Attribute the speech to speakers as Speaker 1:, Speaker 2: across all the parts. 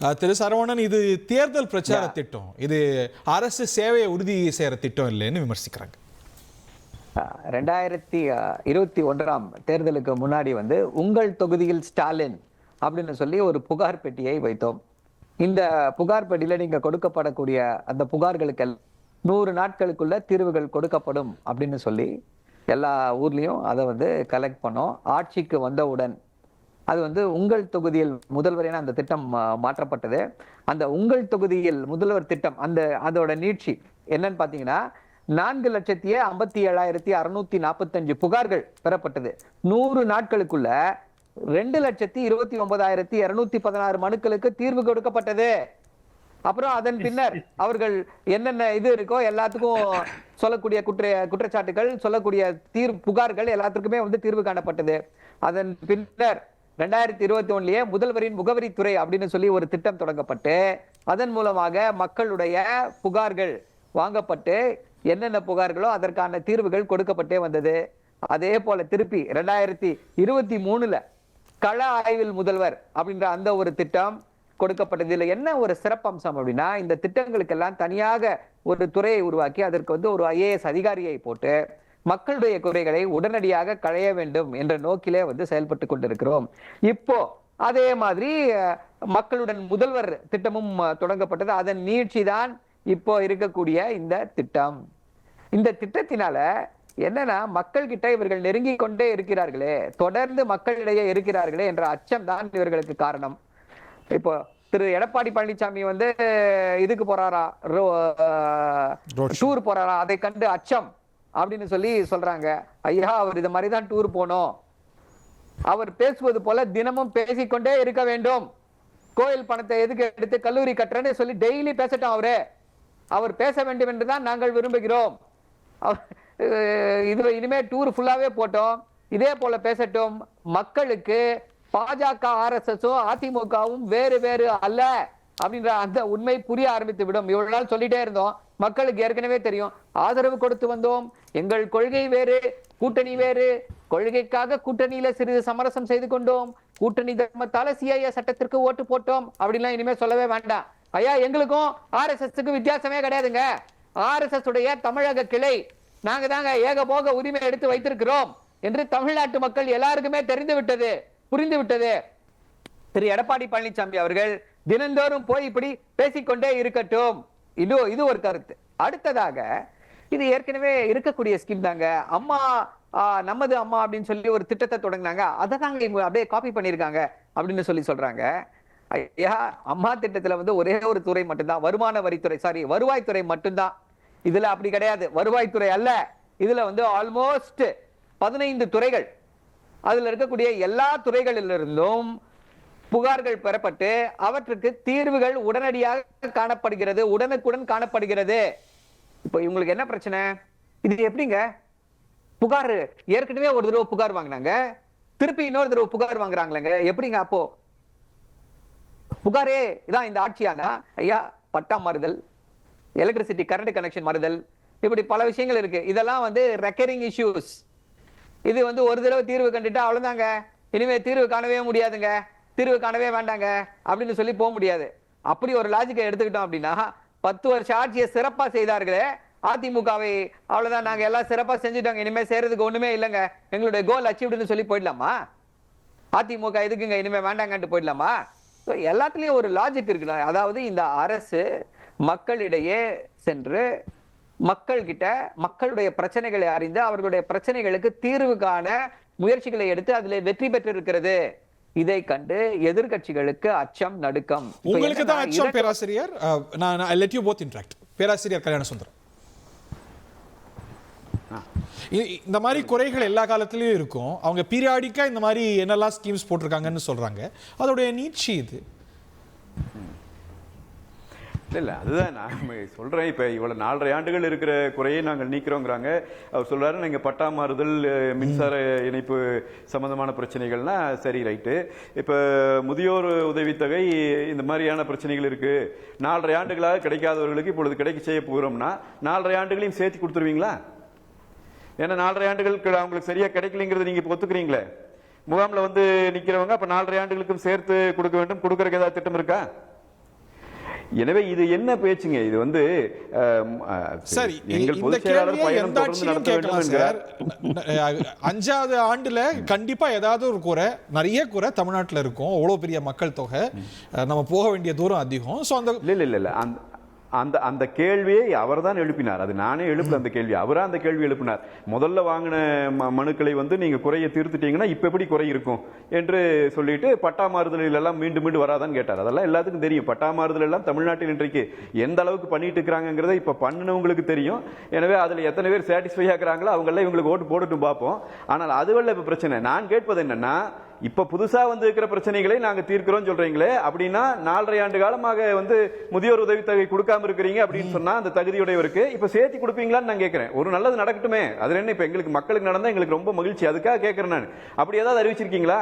Speaker 1: திரு சரவணன், இது தேர்தல் பிரச்சார திட்டம், இது அரசு சேவையை உறுதி செய்யற திட்டம் இல்லைன்னு விமர்சிக்கிறாங்க.
Speaker 2: 2021 தேர்தலுக்கு முன்னாடி உங்கள் தொகுதியில் ஸ்டாலின் அப்படின்னு சொல்லி ஒரு புகார் பெட்டியை வைத்தோம். இந்த புகார் பெட்டியில நீங்க கொடுக்கப்படக்கூடிய அந்த புகார்களுக்கு 100 நாட்களுக்குள்ள தீர்வுகள் கொடுக்கப்படும் அப்படின்னு சொல்லி எல்லா ஊர்லயும் அதை கலெக்ட் பண்ணோம். ஆட்சிக்கு வந்தவுடன் அது உங்கள் தொகுதியில் முதல்வர் என அந்த திட்டம் மாற்றப்பட்டது. அந்த உங்கள் தொகுதியில் முதல்வர் திட்டம் அதோட நீட்சி என்னன்னு பாத்தீங்கன்னா 4,57,645 புகார்கள் பெறப்பட்டது. 100 நாட்களுக்குள்ள 2,29,216 மனுக்களுக்கு தீர்வு கொடுக்கப்பட்டது. அப்புறம் அதன் பின்னர் அவர்கள் என்னென்ன இது இருக்கோ எல்லாத்துக்கும் சொல்லக்கூடிய குற்றச்சாட்டுகள், சொல்லக்கூடிய புகார்கள் எல்லாத்துக்குமே தீர்வு காணப்பட்டது. அதன் பின்னர் 2021 முதல்வரின் முகவரித்துறை அப்படின்னு சொல்லி ஒரு திட்டம் தொடங்கப்பட்டு அதன் மூலமாக மக்களுடைய புகார்கள் வாங்கப்பட்டு என்னென்ன புகார்களோ அதற்கான தீர்வுகள் கொடுக்கப்பட்டே வந்தது. அதே போல திருப்பி 2023 கள ஆய்வில் முதல்வர் அப்படின்ற அந்த ஒரு திட்டம் கொடுக்கப்பட்டது. இதுல என்ன ஒரு சிறப்பம்சம் அப்படின்னா, இந்த திட்டங்களுக்கெல்லாம் தனியாக ஒரு துறையை உருவாக்கி அதற்கு ஒரு IAS அதிகாரியை போட்டு மக்களுடைய குறைகளை உடனடியாக களைய வேண்டும் என்ற நோக்கிலே செயல்பட்டு கொண்டிருக்கிறோம். இப்போ அதே மாதிரி மக்களுடன் முதல்வர் திட்டமும் தொடங்கப்பட்டது. அதன் நீட்சி தான் இப்போ இருக்கக்கூடிய இந்த திட்டம். இந்த திட்டத்தினால என்னன்னா, மக்கள் கிட்ட இவர்கள் நெருங்கி கொண்டே இருக்கிறார்களே, தொடர்ந்து மக்களிடையே இருக்கிறார்களே என்ற அச்சம் தான் இவர்களுக்கு காரணம். இப்போ திரு எடப்பாடி பழனிசாமி இதுக்கு போறாரா, டூர் போறாரா, அதை கண்டு அச்சம் அப்படின்னு சொல்லி சொல்றாங்க. ஐயா, அவர் இது மாதிரிதான் டூர் போனோம். அவர் பேசுவது போல தினமும் பேசிக்கொண்டே இருக்க வேண்டும். கோயில் பணத்தை எதுக்கு எடுத்து கல்லூரி கட்டுறேன்னு சொல்லி டெய்லி பேசட்டும். அவர் பேச வேண்டும் என்றுதான் நாங்கள் விரும்புகிறோம். இது இனிமே டூர் ஃபுல்லாவே போட்டோம், இதே போல பேசட்டும். மக்களுக்கு பாஜக, RSSம் அதிமுகவும் வேறு வேறு அல்ல அப்படின்ற அந்த உண்மை புரிய ஆரம்பித்து விடும். இவ்வளவு நாள் சொல்லிட்டே இருந்தோம், மக்களுக்கு ஏற்கனவே தெரியும். ஆதரவு கொடுத்து வந்தோம், எங்கள் கொள்கை வேறு, கூட்டணி வேறு, கொள்கைக்காக கூட்டணியில சிறிது சமரசம் செய்து கொண்டோம், கூட்டணி தர்மத்தால CIA சட்டத்திற்கு ஓட்டு போட்டோம் அப்படின்லாம் இனிமே சொல்லவே வேண்டாம். ஐயா, எங்களுக்கும் RSSக்கு வித்தியாசமே கிடையாதுங்க. RSS உடைய தமிழக கிளை நாங்க தாங்க ஏகபோக உரிமை எடுத்து வைத்திருக்கிறோம் என்று தமிழ்நாட்டு மக்கள் எல்லாருக்குமே தெரிந்து விட்டது, புரிந்து விட்டது. திரு எடப்பாடி பழனிசாமி அவர்கள் தினந்தோறும் போய் இப்படி பேசிக்கொண்டே இருக்கட்டும். இது ஒரு கருத்து. அடுத்ததாக, இது ஏற்கனவே இருக்கக்கூடிய ஸ்கீம் தாங்க. அம்மா நமது அம்மா அப்படின்னு சொல்லி ஒரு திட்டத்தை தொடங்கினாங்க, அதை தாங்க இவங்க அப்படியே காப்பி பண்ணிருக்காங்க அப்படின்னு சொல்றாங்க. ஐயா, அம்மா திட்டத்துல ஒரே ஒரு துறை மட்டும்தான், வருமான வரித்துறை, வருவாய்த்துறை மட்டும்தான். இதுல அப்படி கிடையாது, வருவாய்த்துறை அல்ல. இதுல ஆல்மோஸ்ட் 15 துறைகள், அதுல இருக்கக்கூடிய எல்லா துறைகளிலிருந்தும் புகார்கள் பெறப்பட்டு அவற்றுக்கு தீர்வுகள் உடனடியாக காணப்படுகிறது, உடனுக்குடன் காணப்படுகிறது. இப்போ இவங்களுக்கு என்ன பிரச்சனை? இது எப்படிங்க புகார், ஏற்கனவே ஒரு தடவை புகார் வாங்கினாங்க, திருப்பி இன்னொரு தடவை புகார் வாங்குறாங்களேங்க, எப்படிங்க? அப்போ புகாரே இதான் இந்த ஆட்சியானா? ஐயா, பட்டா மாறுதல், எலக்ட்ரிசிட்டி கரண்ட் கனெக்ஷன் மாறுதல், இப்படி பல விஷயங்கள் இருக்கு. இதெல்லாம் ரெக்கரிங் இஷ்யூஸ். இது ஒரு தடவை தீர்வு கண்டுட்டா அவ்வளவுதாங்க, இனிமே தீர்வு காணவே முடியாதுங்க, தீர்வு காணவே வேண்டாங்க அப்படின்னு சொல்லி போக முடியாது. அப்படி ஒரு லாஜிக்கை எடுத்துக்கிட்டோம் அப்படின்னா, 10 வருஷ ஆட்சியை சிறப்பா செய்தார்களே அதிமுகவை, அவ்வளவுதான், நாங்க எல்லாம் சிறப்பா செஞ்சுட்டாங்க, இனிமே செய்யறதுக்கு ஒண்ணுமே இல்லைங்க, எங்களுடைய கோல் அச்சீவ்டுன்னு சொல்லி போயிடலாமா? அதிமுக எதுக்குங்க இனிமே வேண்டாங்கன்ட்டு போயிடலாமா? எல்லாத்துலயும் ஒரு லாஜிக் இருக்குல்ல. அதாவது இந்த அரசு மக்களிடையே சென்று மக்கள் கிட்ட மக்களுடைய பிரச்சனைகளை அறிந்து அவர்களுடைய பிரச்சனைகளுக்கு தீர்வு காண முயற்சிகளை எடுத்து அதுல வெற்றி பெற்று இருக்கிறது. இதை கண்டு எதிர்கட்சிகளுக்கு அச்சம், நடுக்கம்.
Speaker 1: உங்களுக்கு தான் அச்சம் பேராசிரியர். நான் let you both interact. பேராசிரியர் கல்யாண சுந்தரம், இந்த மாதிரி குறைகள் எல்லா காலத்திலயும் இருக்கும். அவங்க பீரியாடிக்கா இந்த மாதிரி என்னெல்லாம் ஸ்கீம்ஸ் போட்டிருக்காங்கன்னு சொல்றாங்க, அதோடைய நீட்சி இது
Speaker 3: இல்லை, அதுதான் நான் சொல்கிறேன். இப்போ இவ்வளோ 4.5 ஆண்டுகள் இருக்கிற குறையை நாங்கள் நீக்கிறோங்கிறாங்க. அவர் சொல்கிறாரு, நீங்கள் பட்டா மாறுதல், மின்சார இணைப்பு சம்மந்தமான பிரச்சனைகள்னால் சரி, ரைட்டு. இப்போ முதியோர் உதவித்தொகை, இந்த மாதிரியான பிரச்சனைகள் இருக்குது. 4.5 ஆண்டுகளாக கிடைக்காதவர்களுக்கு இப்பொழுது கிடைக்க செய்ய போகிறோம்னா 4.5 ஆண்டுகளையும் சேர்த்து கொடுத்துருவீங்களா? ஏன்னா 4.5 ஆண்டுகளுக்கு அவங்களுக்கு சரியாக கிடைக்கலைங்கிறது நீங்கள் இப்போ ஒத்துக்கிறீங்களே. முகாமில் நிற்கிறவங்க அப்போ 4.5 ஆண்டுகளுக்கும் சேர்த்து கொடுக்க வேண்டும், கொடுக்கறதுக்கு ஏதாவது திட்டம் இருக்கா? எனவே இது என்ன பேச்சுங்க? இது வந்து
Speaker 1: சரி,
Speaker 3: எங்கள்
Speaker 1: இந்த
Speaker 3: பொதுச் செயலாளர்
Speaker 1: கேள்வியை
Speaker 3: பயணம்
Speaker 1: எந்த
Speaker 3: தொடர்ந்து
Speaker 1: ஆட்சியிலும்
Speaker 3: நடத்த வேண்டும்
Speaker 1: கேட்கலாம்
Speaker 3: என்கிறார்.
Speaker 1: சார். 5வது ஆண்டுல கண்டிப்பா ஏதாவது ஒரு குறை, நிறைய குறை தமிழ்நாட்டுல இருக்கும். அவ்வளவு பெரிய மக்கள் தொகை, நம்ம போக வேண்டிய தூரம் அதிகம். சோ அந்த
Speaker 3: இல்ல அந்த கேள்வியை அவர் தான் எழுப்பினார். அது நானே எழுப்பல அந்த கேள்வி, அவரா அந்த கேள்வி எழுப்பினார். முதல்ல வாங்கின மனுக்களை வந்து நீங்க குறையை தீர்த்துட்டீங்கன்னா இப்ப எப்படி குறை இருக்கும் என்று சொல்லிட்டு பட்டா மாறுதலில் எல்லாம் மீண்டும் மீண்டும் வராதான்னு கேட்டார். அதெல்லாம் எல்லாத்துக்கும் தெரியும். பட்டா மாறுதல் எல்லாம் தமிழ்நாட்டில் இன்றைக்கு எந்த அளவுக்கு பண்ணிட்டு இருக்கிறாங்கிறத இப்ப பண்ணினவங்களுக்கு தெரியும். எனவே அதுல எத்தனை பேர் சாட்டிஸ்ஃபை ஆகுறாங்களோ அவங்க எல்லாம் இவங்களுக்கு ஓட்டு போட்டுட்டு பார்ப்போம். ஆனால் அதுவல்ல இப்ப பிரச்சனை. நான் கேட்பது என்னன்னா, இப்ப புதுசா வந்து இருக்கிற பிரச்சனைகளை நாங்க தீர்க்கிறோம் சொல்றீங்களே, அப்படின்னா 4.5 ஆண்டு காலமாக வந்து முதியோர் உதவித்தொகை கொடுக்காம இருக்கிறீங்க அப்படின்னு சொன்னா அந்த தகுதியுடையவருக்கு இப்ப சேர்த்து கொடுப்பீங்களான்னு நான் கேட்கிறேன். ஒரு நல்லது நடக்கட்டுமே, அதுல என்ன? இப்ப எங்களுக்கு மக்களுக்கு நடந்தா எங்களுக்கு ரொம்ப மகிழ்ச்சி, அதுக்காக கேட்கிறேன் நான். அப்படி ஏதாவது அறிவிச்சிருக்கீங்களா?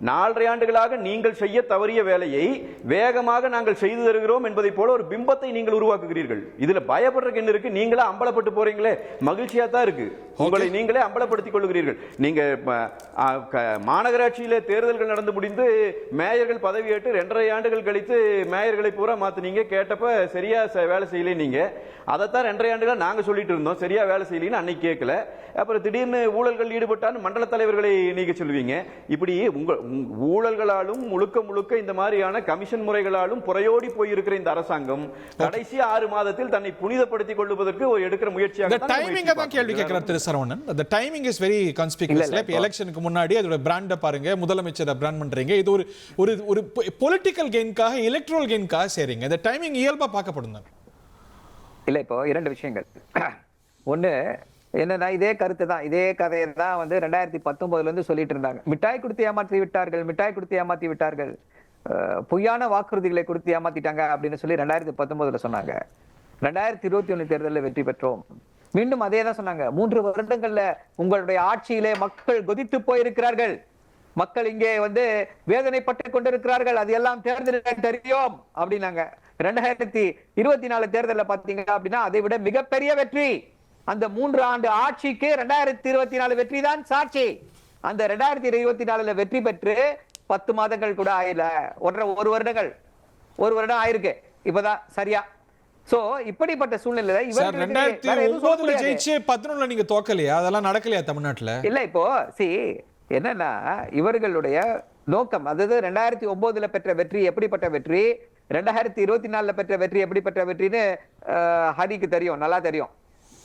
Speaker 3: 4.5 ஆண்டுகளாக நீங்கள் செய்ய தவறிய வேலையை வேகமாக நாங்கள் செய்து தருகிறோம் என்பதை போல ஒரு பிம்பத்தை நீங்கள் உருவாக்குகிறீர்கள். இதுல பயப்படுறதுக்கு என்ன இருக்கு? நீங்களே அம்பலப்பட்டு போறீங்களே, மகிழ்ச்சியா தான் இருக்கு. உங்களை நீங்களே அம்பலப்படுத்திக் கொள்கிறீர்கள். நீங்க மாநகராட்சியிலே தேர்தல்கள் நடந்து முடிந்து மேயர்கள் பதவியேற்று 2.5 ஆண்டுகள் கழித்து மேயர்களை பூரா மாத்தினீங்க. கேட்டப்ப சரியா வேலை செய்யல. நீங்க அதைத்தான் 2.5 ஆண்டுகள் நாங்க சொல்லிட்டு இருந்தோம், சரியா வேலை செய்யலன்னு அன்னைக்கு கேட்கல. அப்புறம் திடீர்னு ஊழல்கள் ஈடுபட்டான்னு மண்டல தலைவர்களை நீங்க சொல்லுவீங்க. இப்படி ஊழல்களாலும் முழுக்க இந்த மாதிரியான கமிஷன் முறைகளாலும் புறையோடி போயிருக்கிற இந்த அரசாங்கம் கடைசி 6 மாதத்தில் தன்னை புனிதப்படுத்திக் கொள்வதற்கு ஒரு எடுக்கிற முயற்சியாக
Speaker 1: தான் கேள்வி கேட்கிறார் திரு Saravanan. the timing is very conspicuous. இப்ப எலெக்ஷனுக்கு முன்னாடி அதோட பிராண்ட பாருங்க, முதலமைச்சரை பிராண்ட் பண்றீங்க. இது ஒரு பொலிட்டிக்கல் கெயின்காக, எலக்ட்ரல் கெயின்காக செய்றீங்க. இந்த டைமிங் இயல்பா பார்க்கப்படுது
Speaker 2: இல்ல. இப்போ 2 விஷயங்கள். ஒண்ணு என்னன்னா, இதே கருத்து தான், இதே கதையை தான் வந்து 2019 இருந்து சொல்லிட்டு இருந்தாங்க. மிட்டாய் கொடுத்து ஏமாற்றி விட்டார்கள், மிட்டாய் கொடுத்து ஏமாத்தி விட்டார்கள், பொய்யான வாக்குறுதிகளை கொடுத்து ஏமாத்திட்டாங்க அப்படின்னு சொல்லி 2019 சொன்னாங்க. 2021 தேர்தலில் வெற்றி பெற்றோம், மீண்டும் அதே தான் சொன்னாங்க. 3 வருடங்கள்ல உங்களுடைய ஆட்சியிலே மக்கள் கொதித்து போயிருக்கிறார்கள், மக்கள் இங்கே வந்து வேதனைப்பட்டு கொண்டிருக்கிறார்கள், அது எல்லாம் தேர்தலில் தெரியும் அப்படின்னாங்க. 2024 தேர்தலில் பாத்தீங்க அப்படின்னா அதை விட மிகப்பெரிய வெற்றி. அந்த 3 ஆண்டு ஆட்சிக்கு 2024 வெற்றி தான் சாட்சி. அந்த 2024 வெற்றி பெற்று 10 மாதங்கள் கூட ஆயில, ஒரு வருடம் ஆயிருக்கு இப்பதான் சரியா. சோ இப்படிப்பட்ட சூழ்நிலையில
Speaker 1: 2009 ஜெயிச்சு 11 நீங்க தோக்கலையா? அதெல்லாம் நடக்கலையா தமிழ்நாட்டுல?
Speaker 2: இல்ல. இப்போ என்னன்னா, இவர்களுடைய நோக்கம், அதாவது 2009 பெற்ற வெற்றி எப்படிப்பட்ட வெற்றி, 2024 பெற்ற வெற்றி எப்படிப்பட்ட வெற்றின்னு ஹரிக்கு தெரியும், நல்லா தெரியும்.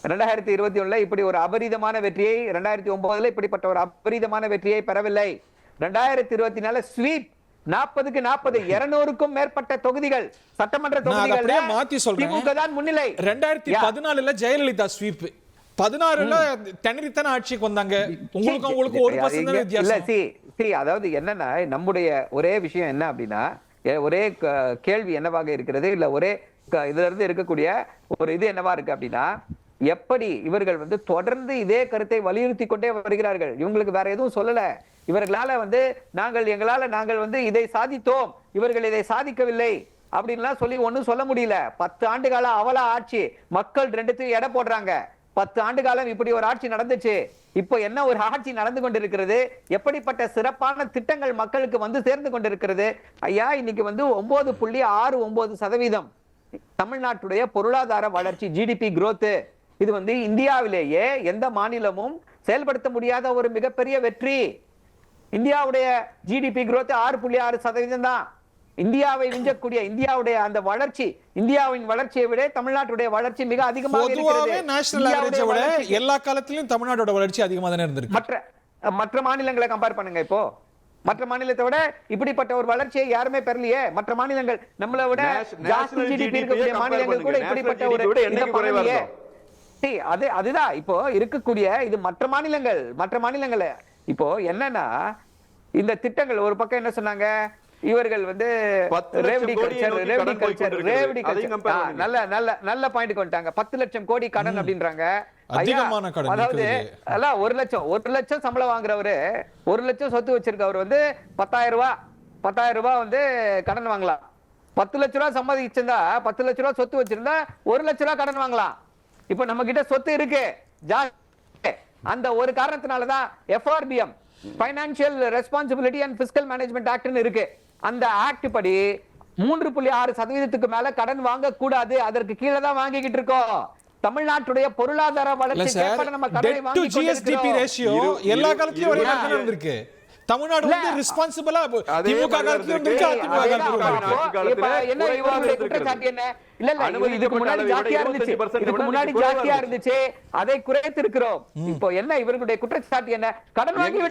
Speaker 2: 2021 இப்படி ஒரு அபரிதமான வெற்றியை, 2009 இப்படிப்பட்ட ஒரு அபரிதமான வெற்றியை பெறவில்லை. 2024 ஸ்வீப் 40க்கு 40, 200க்கும் மேற்பட்ட தொகுதிகள், சட்டமன்ற தொகுதிகள்
Speaker 1: மாத்தி சொல்றேன்.
Speaker 2: தான் முன்னிலை.
Speaker 1: 2014 ஜெயலலிதா ஸ்வீப், 16ல தென்னரித்தன ஆட்சிக்கு வந்தாங்க. உங்களுக்கு 1% வித்தியாசம்.
Speaker 2: அதாவது என்னன்னா, நம்முடைய ஒரே விஷயம் என்ன அப்படின்னா, ஒரே கேள்வி என்னவாக இருக்கிறது, இல்ல ஒரே இதுல இருந்து இருக்கக்கூடிய ஒரு இது என்னவா இருக்கு அப்படின்னா, எப்படி இவர்கள் வந்து தொடர்ந்து இதே கருத்தை வலியுறுத்தி கொண்டே வருகிறார்கள். இவங்களுக்கு வேற எதுவும் சொல்லல. இவர்களால வந்து நாங்கள் வந்து இதை சாதித்தோம், இவர்கள் இதை சாதிக்கவில்லை அப்படின்லாம் சொல்லி ஒன்னும் சொல்ல முடியல. 10 ஆண்டு கால அவல ஆட்சி, மக்கள் 2த்தையும் எடை போடுறாங்க. 10 ஆண்டு காலம் இப்படி ஒரு ஆட்சி நடந்துச்சு, இப்போ என்ன ஒரு ஆட்சி நடந்து கொண்டிருக்கிறது, எப்படிப்பட்ட சிறப்பான திட்டங்கள் மக்களுக்கு வந்து சேர்ந்து கொண்டிருக்கிறது. ஐயா, இன்னைக்கு வந்து 9.69% தமிழ்நாட்டுடைய பொருளாதார வளர்ச்சி, ஜிடிபி growth, இது வந்து இந்தியாவிலேயே எந்த மாநிலமும் செயல்படுத்த முடியாத ஒரு மிகப்பெரிய வெற்றி. இந்தியாவுடைய ஜிடிபி growth 6.6% தான். இந்தியாவை விஞ்சக்கூடிய இந்தியாவுடைய அந்த வளர்ச்சி, இந்தியாவின் வளர்ச்சியை விட தமிழ்நாட்டுடைய வளர்ச்சி மிக அதிகமாக இருக்கிறது.
Speaker 1: நேஷனல் ஆவரேஜை விட எல்லா காலத்திலும் தமிழ்நாட்டோட வளர்ச்சி அதிகமாக தானே இருந்திருக்கு.
Speaker 2: மற்ற மாநிலங்களை கம்பேர் பண்ணுங்க. இப்போ மற்ற மாநிலத்தை விட இப்படிப்பட்ட ஒரு வளர்ச்சியை யாருமே பெறலையே. மற்ற மாநிலங்கள் நம்மளை விட ஜாஸ்தி ஜிடிபி இருக்கக்கூடிய மாநிலங்கள் கூட இப்படிப்பட்ட ஒரு அதுதான் இப்போ இருக்கக்கூடிய இது. மற்ற மாநிலங்கள் இப்போ என்னன்னா, இந்த திட்டங்கள் ஒரு பக்கம் என்ன சொன்னாங்க, இவர்கள் வந்து நல்ல பாயிண்ட் கொண்டாங்க. 10 லட்சம் கோடி கடன் அப்படின்றாங்க. அதாவது 1 லட்சம் சம்பளம் வாங்குறவரு, 1 லட்சம் சொத்து வச்சிருக்கவர் வந்து 10,000 ரூபாய் வந்து கடன் வாங்கலாம். 10 லட்ச ரூபாய் சம்பாதிச்சிருந்தா, 10 லட்ச ரூபாய் சொத்து வச்சிருந்தா 1 லட்ச ரூபாய் கடன் வாங்கலாம். இப்ப நம்ம கிட்ட சொத்து இருக்கு. அந்த ஒரு காரணத்தினாலதான் FRBM, financial responsibility and fiscal management ஆக்ட்னு இருக்கு. அந்த ஆக்ட் படி 3.6% மேல கடன் வாங்க கூடாது. அதற்கு கீழே தான் வாங்கிக்கிட்டு இருக்கோம். தமிழ்நாட்டுடைய பொருளாதார வளர்ச்சி நம்ம கடனை வாங்கி
Speaker 1: GSDP ரேஷியோ எல்லா காலத்திலயும் ஒரே மாதிரி தான் இருந்திருக்கு. தமிழ்நாடு வந்து ரெஸ்பான்சிபிளா திமுக காலத்துல இருந்திருக்கு, அதிமுக காலத்துல
Speaker 2: என்ன இவங்களுடைய குற்றச்சாட்டு என்ன? இல்ல இதுக்கு முன்னாடி ஜாஸ்தியா இருந்துச்சு, அதை குறைத்து இருக்கிறோம். இப்போ என்ன இவர்களுடைய குற்றச்சாட்டு என்ன? கடன் வாங்கி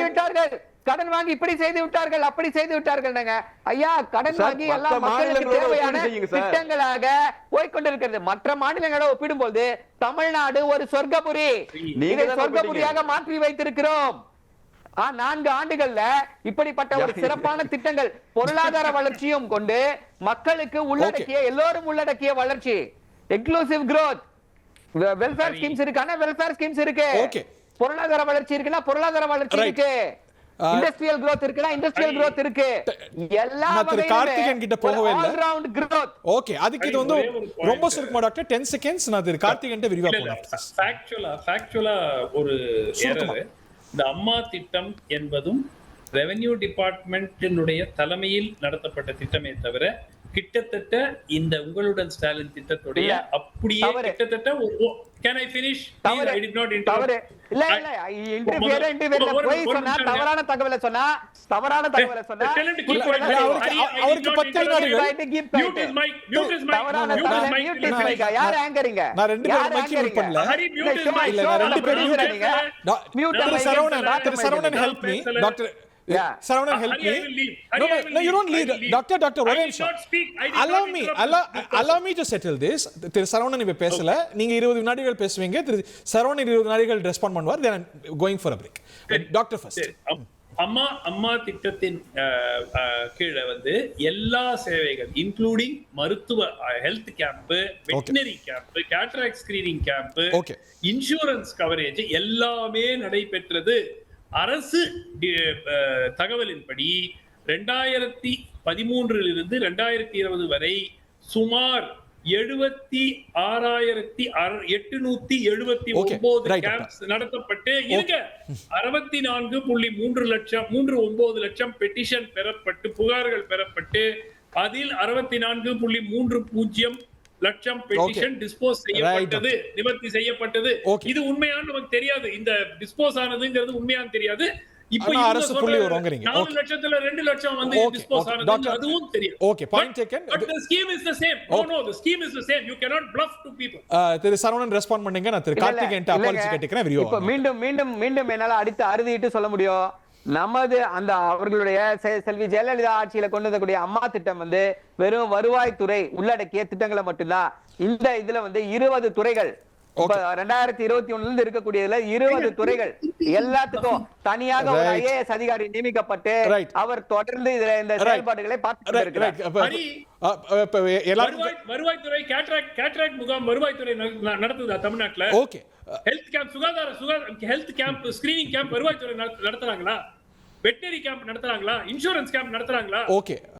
Speaker 2: விட்டார்கள், கடன் வாங்கி இப்படி செய்து விட்டார்கள், அப்படி செய்து விட்டார்கள். ஐயா, கடன் வாங்கி எல்லா மக்களுக்கு தேவையான திட்டங்களாக போய்கொண்டிருக்கிறது. மற்ற மாநிலங்களோட ஒப்பிடும்போது தமிழ்நாடு ஒரு சொர்க்கபுரி. இதை சொர்க்கபுரியாக மாற்றி வைத்திருக்கிறோம். 4 ஆண்டுகள்ல இப்படிப்பட்ட ஒரு சிறப்பான திட்டங்கள், பொருளாதார வளர்ச்சியும் கொண்டு மக்களுக்கு உள்ளடக்கிய, எல்லோரும் உள்ளடக்கிய வளர்ச்சி, எக்ஸ்க்ளூசிவ் growth, வெல்ஃபேர் ஸ்கீம்ஸ் இருக்கான வெல்ஃபேர் ஸ்கீம்ஸ் இருக்கு, பொருளாதார வளர்ச்சி இருக்குன்னா பொருளாதார வளர்ச்சி இருக்கு, இண்டஸ்ட்ரியல் growth இருக்குன்னா இண்டஸ்ட்ரியல் growth இருக்கு. எல்லா
Speaker 1: கார்த்திகேயன் கிட்ட போகவே இல்ல.
Speaker 2: All round growth.
Speaker 1: ஓகே, அதுக்கு இது வந்து ரொம்ப சுருக்கமா டாக்டர் 10 செகண்ட்ஸ் நான் திரு கார்த்திகேயன் கிட்ட விரிவா போலாம்.
Speaker 4: ஃபேக்சுவலா ஒரு எரர். இந்த அம்மா திட்டம் என்பதும் ரெவென்யூ டிபார்ட்மெண்டினுடைய தலைமையில் நடத்தப்பட்ட திட்டமே தவிர கிட்டத்தட்ட இந்த உங்களுடன் ஸ்டாலின் திட்டத்துடைய அப்படியே கிட்டத்தட்ட can I finish? I did not interrupt.
Speaker 2: இல்ல இன்டர்ஃபியர் போய் சொன்னா, தவறான தகவலை சொன்னா
Speaker 1: அவருக்கு 10 வினாடிகள்.
Speaker 4: Mute his mic.
Speaker 2: யார் ஆங்கரிங்க?
Speaker 1: நான் ரெண்டு பேரும் மைக் மியூட் பண்ணல. இல்ல, நான் ரெண்டு பேரும் Thiru Saravanan help me. Doctor Saravanan, help me. No, you don't lead. Doctor, one நிமிஷம். Allow me to settle this. திரு சரவணன் இப்ப பேசல. நீங்க 20 வினாடிகள் பேசுவீங்க. திரு சரவணன் 20 வினாடிகள் ரெஸ்பாண்ட் பண்ணுவார். Then I'm going for a break. Doctor first.
Speaker 4: அம்மா திட்டத்தின் கீழே வந்து எல்லா சேவைகள் இன்க்ளூடிங் மருத்துவ health camp, veterinary camp, cataract screening camp, insurance coverage எல்லாமே நடைபெற்றது. அரசு தகவலின்படி 2013 இருந்து 2020 வரை சுமார் 76,879 கேம்ப்ஸ் நடத்தப்பட்டு இருக்க 64.3 லட்சம் பெட்டிஷன் பெறப்பட்டு, புகார்கள் பெறப்பட்டு, அதில் 64.30 லட்சம் பெட்டிஷன் டிஸ்போஸ் செய்யப்பட்டது, நிவர்த்தி செய்யப்பட்டது. இது உண்மையான நமக்கு தெரியாது. இந்த டிஸ்போஸ் ஆனதுங்கிறது உண்மையான தெரியாது. இப்போ அரசு புள்ளி வரங்கறீங்க. 4 லட்சத்துல 2 லட்சம் வந்து டிஸ்போஸ் ஆனது, அதுவும் தெரியாது.
Speaker 1: Okay, point taken.
Speaker 4: But the scheme is the same. No, the scheme is the same. You cannot bluff to people.
Speaker 1: Thiru Saravanan respond பண்ணீங்க. நான் திரு கார்த்திகேயன் அப்பாலஜி கேட்கிறேன். இப்போ
Speaker 2: மீண்டும் என்னால அடித்து அறுதிட்டு சொல்ல முடியும். நமது அந்த அவர்களுடைய செல்வி ஜெயலலிதா ஆட்சியில கொண்டு வரக்கூடிய அம்மா திட்டம் வந்து வெறும் வருவாய்த்துறை உள்ளடக்கிய திட்டங்களை மட்டும்தான். இந்த இதுல வந்து 20 துறைகள் 2021 இருந்து இருக்கக்கூடியதுல 20 துறைகள் எல்லாத்துக்கும் தனியாக ஒரு IAS அதிகாரி நியமிக்கப்பட்டு அவர் தொடர்ந்து இந்த செயல்பாடுகளை பார்த்து இருக்கிறார்.
Speaker 4: வருவாய்த்துறை கேட்ராக்ட் முகாம் வருவாய்த்துறை நடத்துதா தமிழ்நாட்டுல?
Speaker 1: ஓகே,
Speaker 4: ஹெல்த் கேம்ப், சுகாதார ஹெல்த் கேம்ப், ஸ்கிரீனிங் கேம்ப் வருவாய்த்துறை நடத்துறாங்களா? வெட்டரி கேம்ப் நடத்துறாங்களா? இன்சூரன்ஸ் கேம்ப் நடத்துறாங்களா?
Speaker 1: ஓகே.